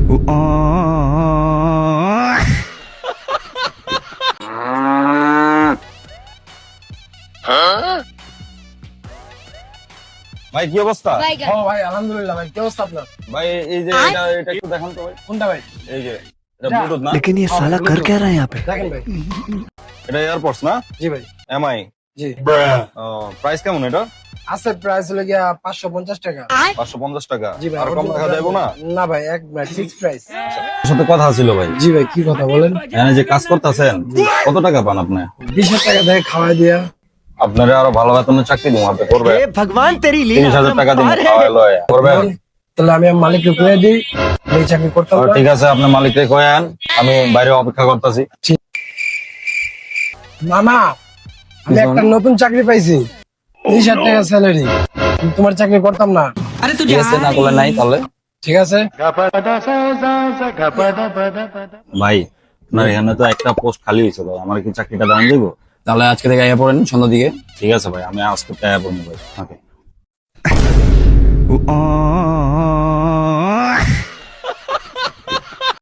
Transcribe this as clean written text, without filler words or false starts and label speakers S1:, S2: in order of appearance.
S1: ভাই কি অবস্থা?
S2: ও ভাই আলহামদুলিল্লাহ। ভাই কি অবস্থা আপনার?
S1: ভাই এই যে এটা একটু দেখান তো ভাই।
S2: কোনটা ভাই?
S1: এই যে এটা ব্লুটুথ না?
S3: लेकिन ये साला कर क्या रहा है यहाँ पे?
S2: দেখেন ভাই।
S1: এটা এয়ারপডস না?
S2: জি ভাই।
S1: এমআই।
S2: জি
S1: ও প্রাইস কেমন এটা?
S2: আছে প্রাইস হলো গিয়া 550 টাকা।
S1: 550 টাকা।
S2: জি ভাই।
S1: আর কম টাকা দেবো না?
S2: না ভাই, একবার ফিক্স প্রাইস।
S1: আপনার সাথে কথা ছিল ভাই।
S2: জি ভাই, কি কথা বলেন?
S1: এখানে যে কাজ করতেছেন কত টাকা পান আপনি?
S2: 20,000 টাকা দেয় খাওয়াই দিয়া।
S1: আপনারা আরো ভালো বেতনের চাকরি দিব, আপনি করবেন?
S3: हे भगवान तेरी लीला
S1: 30,000 টাকা দিন খাওয়াই লয় করবেন?
S2: তাহলে আমি আমার মালিককে কয়ে দিই এই চাকরি করতে
S1: ও,
S2: হবে।
S1: ঠিক আছে, আপনি মালিককে কয়েন, আমি বাইরে অপেক্ষা করতেছি।
S2: মামা, আমি একটা নতুন চাকরি পাইছি, 30,000 টাকা স্যালারি। তোমার চাকরি করতাম না।
S1: ঠিক আছে, না করলে নাই তাহলে।
S2: ঠিক আছে।
S1: ভাই আপনার এখানে তো একটা পোস্ট খালি হয়েছে ভাই, আমার কি চাকরিটা দাম দিব?
S4: তাহলে আজকে থেকে আইয়া পড়েন সন্ধ্যার দিকে।
S1: ঠিক আছে ভাই, আমি আজকে টাকা পড়বো ভাই। ওকে।